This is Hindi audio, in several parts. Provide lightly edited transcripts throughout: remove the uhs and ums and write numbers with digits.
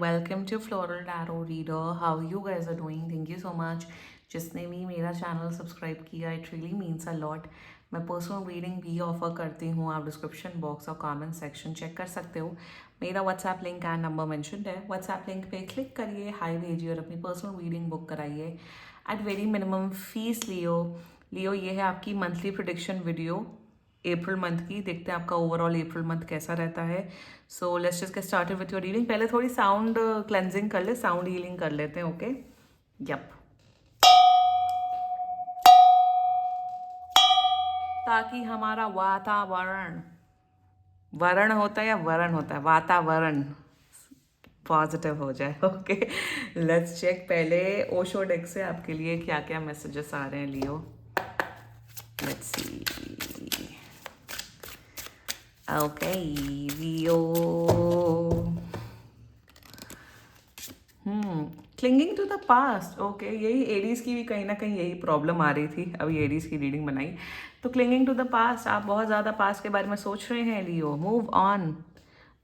welcome to Floral Tarot Reader. How you guys are doing? Thank you so much. जिसने भी मेरा चैनल सब्सक्राइब किया, it really means a lot. मैं पर्सनल रीडिंग भी ऑफर करती हूँ. आप डिस्क्रिप्शन बॉक्स और कमेंट सेक्शन चेक कर सकते हो. मेरा WhatsApp link and number mentioned है. व्हाट्सएप लिंक पे क्लिक करिए, हाई भेजिए और अपनी पर्सनल रीडिंग बुक कराइए एट वेरी मिनिमम फीस. लियो ये है आपकी monthly prediction video April month की. देखते हैं आपका ओवरऑल अप्रैल मंथ कैसा रहता है. So let's just get started with your reading. पहले थोड़ी साउंड क्लेंजिंग कर ले, साउंड हीलिंग कर लेते हैं. ओके, यप, ताकि हमारा वातावरण, वरण होता है या वरण होता है, वातावरण पॉजिटिव हो जाए. ओके, लेट्स चेक पहले ओशो डेक से आपके लिए क्या क्या मैसेजेस आ रहे हैं. Leo, let's see. Okay Leo, clinging to the past. Okay, यही एडीज की भी कहीं ना कहीं यही प्रॉब्लम आ रही थी. अभी एडीज की रीडिंग बनाई तो क्लिंगिंग टू द पास्ट, आप बहुत ज़्यादा पास्ट के बारे में सोच रहे हैं. लियो, मूव ऑन,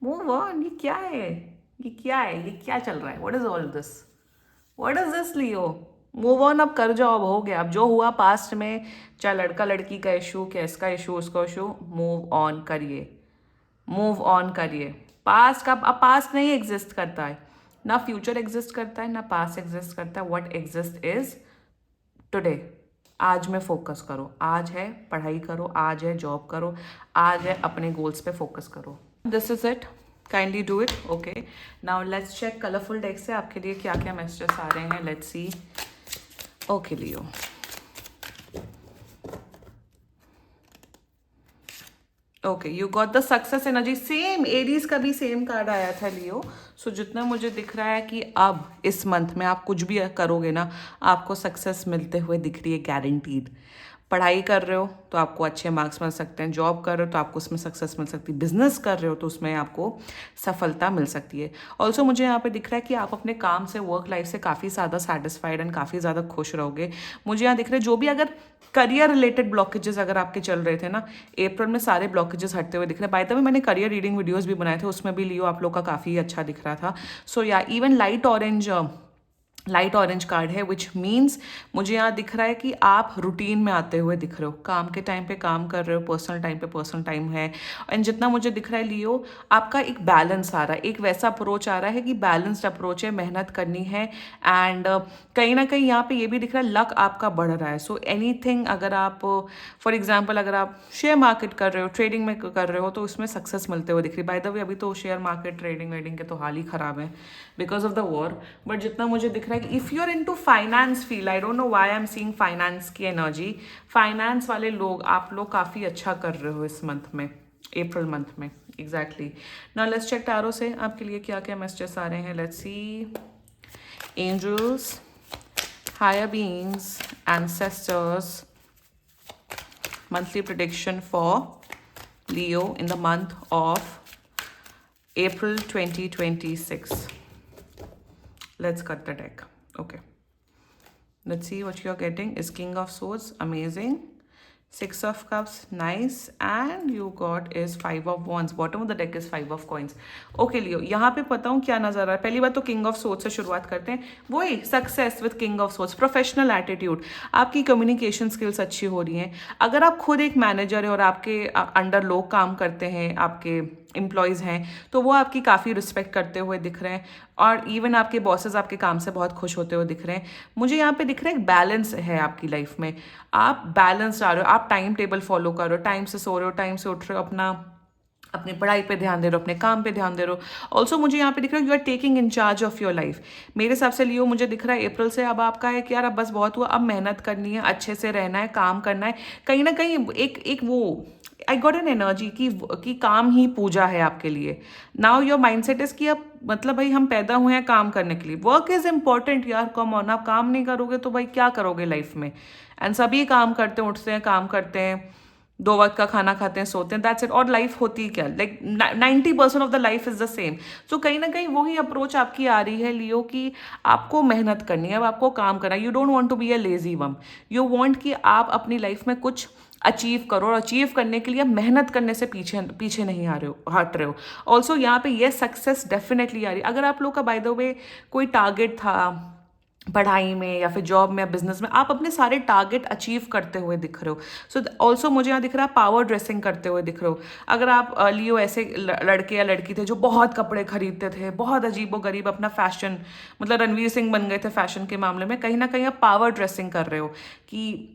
मूव ऑन. ये क्या है, ये क्या है, ये क्या चल रहा है? What is all this, what is this? Leo, move on. अब कर जाओ, अब हो गया. अब जो हुआ पास्ट में, चाहे लड़का लड़की का इशू, क्या इसका इशू, उसका इशू, मूव ऑन करिए, मूव ऑन करिए. पास्ट का अब पास्ट नहीं एग्जिस्ट करता है, ना फ्यूचर एग्जिस्ट करता है, ना पास्ट एग्जिस्ट करता है. What exist is today. आज में फोकस करो. आज है पढ़ाई करो, आज है जॉब करो, आज है अपने गोल्स पे फोकस करो. This is it. Kindly do it. Okay, now let's check colourful deck से आपके लिए क्या क्या मैसेजेस आ रहे हैं. Let's see. Okay Leo, okay, you got the success energy. Same Aries का भी सेम कार्ड आया था लियो. सो जितना मुझे दिख रहा है कि अब इस मंथ में आप कुछ भी करोगे ना, आपको सक्सेस मिलते हुए दिख रही है, गारंटीड. पढ़ाई कर रहे हो तो आपको अच्छे मार्क्स मिल सकते हैं. जॉब कर रहे हो तो आपको उसमें सक्सेस मिल सकती है. बिजनेस कर रहे हो तो उसमें आपको सफलता मिल सकती है. ऑल्सो मुझे यहाँ पे दिख रहा है कि आप अपने काम से, वर्क लाइफ से काफ़ी ज़्यादा सेटिस्फाइड एंड काफ़ी ज़्यादा खुश रहोगे. मुझे यहाँ दिख रहा है जो भी अगर करियर रिलेटेड ब्लॉकेजेस अगर आपके चल रहे थे ना, अप्रैल में सारे ब्लॉकेजेस हटते हुए दिख रहे हैं. बाय द वे मैंने करियर रीडिंग वीडियोस भी बनाए थे, उसमें भी लियो आप लोग का काफ़ी अच्छा दिख रहा था. सो या इवन लाइट ऑरेंज कार्ड है, विच मीन्स मुझे यहाँ दिख रहा है कि आप रूटीन में आते हुए दिख रहे हो. काम के टाइम पे काम कर रहे हो, पर्सनल टाइम पे पर्सनल टाइम है. एंड जितना मुझे दिख रहा है लियो, आपका एक बैलेंस आ रहा है, एक वैसा अप्रोच आ रहा है कि बैलेंस्ड अप्रोच है, मेहनत करनी है. एंड कहीं ना कहीं यहाँ पे ये भी दिख रहा है लक आपका बढ़ रहा है. सो एनीथिंग, अगर आप फॉर एग्जाम्पल अगर आप शेयर मार्केट कर रहे हो, ट्रेडिंग में कर रहे हो, तो उसमें सक्सेस मिलते हुए दिख रही है. बाय द वे अभी तो शेयर मार्केट, ट्रेडिंग वेडिंग के तो हाल ही खराब है because of the war. But जितना मुझे दिख रहा है कि if you are into finance field, I don't know why I am seeing finance की एनर्जी. फाइनेंस वाले लोग, आप लोग काफ़ी अच्छा कर रहे हो इस मंथ में, अप्रैल मंथ में. Exactly. Now let's check tarot से आपके लिए क्या क्या मैसेजेस आ रहे हैं. Let's see. Angels, higher beings, ancestors, monthly prediction for Leo in the month of April 2026. Let's cut the deck. Okay. Let's see what you're getting. Is King of Swords. Amazing. Six of Cups. Nice. And you got is Five of Wands. Bottom of the deck is Five of Coins. Okay Leo, यहाँ पे पता हूँ क्या नजर आ रहा है. पहली बात तो King of Swords से शुरुआत करते हैं. वही success with King of Swords. Professional attitude, आपकी कम्युनिकेशन स्किल्स अच्छी हो रही हैं. अगर आप खुद एक मैनेजर है और आपके अंडर लोग काम करते हैं, आपके एम्प्लॉयज़ हैं, तो वो आपकी काफ़ी रिस्पेक्ट करते हुए दिख रहे हैं. और इवन आपके बॉसेस आपके काम से बहुत खुश होते हुए दिख रहे हैं. मुझे यहाँ पे दिख रहा है एक बैलेंस है आपकी लाइफ में. आप बैलेंस आ रहे हो, आप टाइम टेबल फॉलो कर रहे हो, टाइम से सो रहे हो, टाइम से उठ रहे हो, अपनी पढ़ाई पे ध्यान दे रहे हो, अपने काम पे ध्यान दे रहे हो. ऑल्सो मुझे यहाँ पे दिख रहा है you are taking in charge of your life. मेरे हिसाब से लियो मुझे दिख रहा है अप्रैल से अब आपका है कि यार अब बस बहुत हुआ, अब मेहनत करनी है, अच्छे से रहना है, काम करना है. कहीं ना कहीं एक वो आई गॉट एन एनर्जी कि काम ही पूजा है आपके लिए. Now your mind set is कि अब मतलब भाई हम पैदा हुए हैं काम करने के लिए. वर्क इज इंपॉर्टेंट यार, कम ऑन. आप काम नहीं करोगे तो भाई क्या करोगे लाइफ में. एंड सभी काम करते हैं, उठते हैं, काम करते हैं, 2 वक्त का खाना खाते हैं, सोते हैं, दैट्स इट. और लाइफ होती है क्या, like 90% of the life is the same. So कहीं ना कहीं वही अप्रोच आपकी आ रही है लियो कि आपको मेहनत करनी है, अब आपको काम करना है. You don't want to be a lazy bum. You want कि आप अपनी लाइफ में कुछ अचीव करो, और अचीव करने के लिए मेहनत करने से पीछे पीछे नहीं आ रहे हो, हट रहे हो। ऑल्सो यहाँ पे ये सक्सेस डेफिनेटली आ रही है। अगर आप लोग का बाय द वे कोई टारगेट था पढ़ाई में या फिर जॉब में या बिजनेस में, आप अपने सारे टारगेट अचीव करते हुए दिख रहे हो। सो ऑल्सो मुझे यहाँ दिख रहा है पावर ड्रेसिंग करते हुए दिख रहे हो। अगर आप लियो ऐसे लड़के या लड़की थे जो बहुत कपड़े खरीदते थे, बहुत अजीबो गरीब अपना फैशन, मतलब रणवीर सिंह बन गए थे फैशन के मामले में, कहीं ना कहीं आप पावर ड्रेसिंग कर रहे हो कि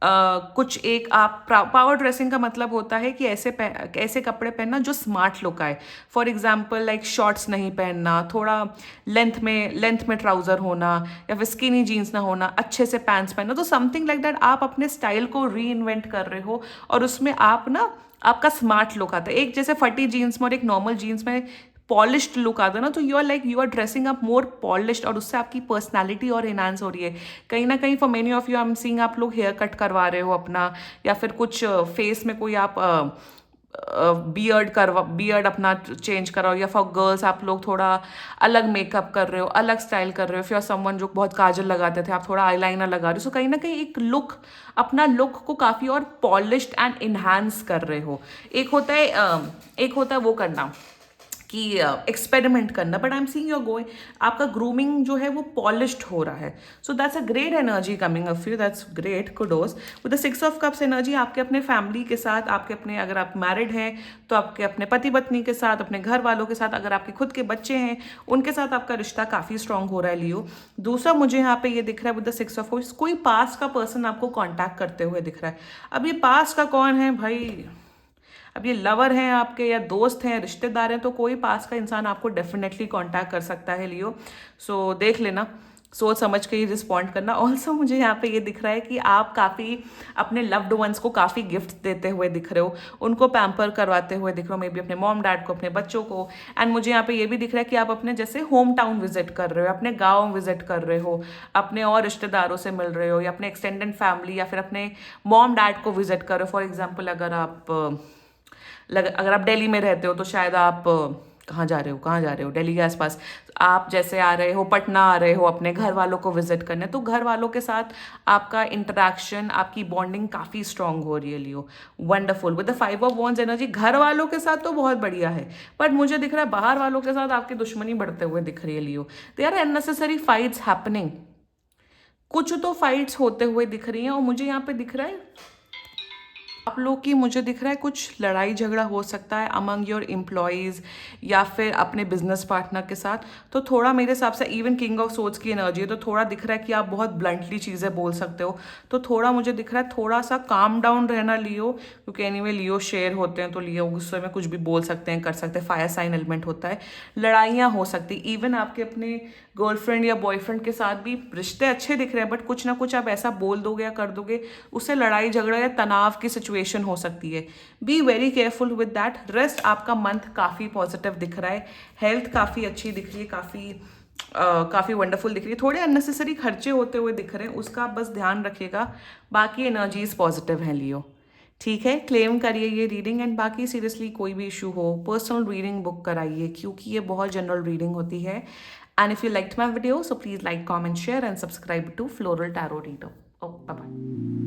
कुछ एक आप पावर ड्रेसिंग का मतलब होता है कि ऐसे कपड़े पहनना जो स्मार्ट लुक आए। फॉर एग्जाम्पल लाइक शॉर्ट्स नहीं पहनना, थोड़ा लेंथ में ट्राउजर होना, या फिर स्किनी जीन्स ना होना, अच्छे से पैंट्स पहनना। तो समथिंग लाइक दैट आप अपने स्टाइल को री इन्वेंट कर रहे हो, और उसमें आप ना आपका स्मार्ट लुक आता है। एक जैसे फटी जीन्स में और एक नॉर्मल जीन्स में पॉलिश्ड लुक आता है ना, तो you are dressing up more polished, और उससे आपकी पर्सनालिटी और इनहांस हो रही है। कहीं ना कहीं for many of you I am seeing आप लोग हेयर कट करवा रहे हो अपना, या फिर कुछ फेस में कोई आप बियर्ड अपना चेंज कराओ, या फॉर गर्ल्स आप लोग थोड़ा अलग मेकअप कर रहे हो, अलग स्टाइल कर रहे हो। फिर समवन जो बहुत काजल लगाते थे, आप थोड़ा आईलाइनर लगा रहे हो। सो कहीं ना कहीं एक लुक, अपना लुक को काफ़ी और पॉलिश्ड एंड इन्हांस कर रहे हो। एक होता है वो करना कि एक्सपेरिमेंट करना, but I am seeing your going, आपका ग्रूमिंग जो है वो पॉलिश्ड हो रहा है। So that's a great energy coming of you, that's great, kudos. With the 6 of cups energy आपके अपने फैमिली के साथ, आपके अपने, अगर आप मैरिड हैं तो आपके अपने पति पत्नी के साथ, अपने घर वालों के साथ, अगर आपके खुद के बच्चे हैं उनके साथ आपका रिश्ता काफ़ी स्ट्रांग हो रहा है लियो। दूसरा मुझे यहाँ पे ये दिख रहा है विद द 6 ऑफ कप्स, कोई पास का पर्सन आपको कॉन्टैक्ट करते हुए दिख रहा है। अब ये पास का कौन है भाई, अब ये लवर हैं आपके या दोस्त हैं, रिश्तेदार हैं, तो कोई पास का इंसान आपको डेफिनेटली कांटेक्ट कर सकता है लियो। सो देख लेना, सोच समझ के ही रिस्पॉन्ड करना। ऑल्सो मुझे यहाँ पे ये दिख रहा है कि आप काफ़ी अपने लव्ड वंस को काफ़ी गिफ्ट देते हुए दिख रहे हो, उनको पैम्पर करवाते हुए दिख रहे हो, मे बी अपने मॉम डैड को, अपने बच्चों को। एंड मुझे यहाँ पे ये भी दिख रहा है कि आप अपने जैसे होम टाउन विजिट कर रहे हो, अपने गाँव विजिट कर रहे हो, अपने और रिश्तेदारों से मिल रहे हो, या अपने एक्सटेंडेड फैमिली या फिर अपने मॉम डैड को विजिट कर रहे हो। फॉर एग्जाम्पल अगर आप दिल्ली में रहते हो तो शायद आप कहाँ जा रहे हो दिल्ली के आसपास, आप जैसे आ रहे हो पटना आ रहे हो अपने घर वालों को विजिट करने, तो घर वालों के साथ आपका इंटरेक्शन, आपकी बॉन्डिंग काफ़ी स्ट्रांग हो रही है Leo. Wonderful. With the 5 of wands energy घर वालों के साथ तो बहुत बढ़िया है, बट मुझे दिख रहा है बाहर वालों के साथ आपकी दुश्मनी बढ़ते हुए दिख रही है Leo. They are unnecessary fights happening, कुछ तो फाइट्स होते हुए दिख रही हैं। और मुझे यहाँ पे दिख रहा है आप लोग की, मुझे दिख रहा है कुछ लड़ाई झगड़ा हो सकता है अमंग योर एम्प्लॉयज़ या फिर अपने बिजनेस पार्टनर के साथ। तो थोड़ा मेरे हिसाब से इवन किंग ऑफ सोर्ड्स की एनर्जी है, तो थोड़ा दिख रहा है कि आप बहुत ब्लंटली चीज़ें बोल सकते हो। तो थोड़ा मुझे दिख रहा है थोड़ा सा काम डाउन रहना लियो, क्योंकि एनीवे लियो शेयर होते हैं, तो लियो गुस्से में कुछ भी बोल सकते हैं, कर सकते हैं, फायर साइन एलिमेंट होता है। लड़ाइयाँ हो सकती, इवन आपके अपने गर्लफ्रेंड या बॉयफ्रेंड के साथ भी रिश्ते अच्छे दिख रहे हैं, बट कुछ ना कुछ आप ऐसा बोल दोगे या कर दोगे, उससे लड़ाई झगड़ा या तनाव की सिचुएशन हो सकती है। Be very careful with that. Rest आपका मंथ काफ़ी पॉजिटिव दिख रहा है, हेल्थ काफ़ी अच्छी दिख रही है, काफ़ी वंडरफुल दिख रही है। थोड़े अननेसेसरी खर्चे होते हुए दिख रहे हैं, उसका बस ध्यान रखिएगा। बाकी एनर्जीज पॉजिटिव हैं लियो, ठीक है। क्लेम करिए ये रीडिंग, एंड बाकी सीरियसली कोई भी इशू हो पर्सनल रीडिंग बुक कराइए, क्योंकि ये बहुत जनरल रीडिंग होती है। And if you liked my video, so please like, comment, share and subscribe to floral tarot reader. Okay, bye bye.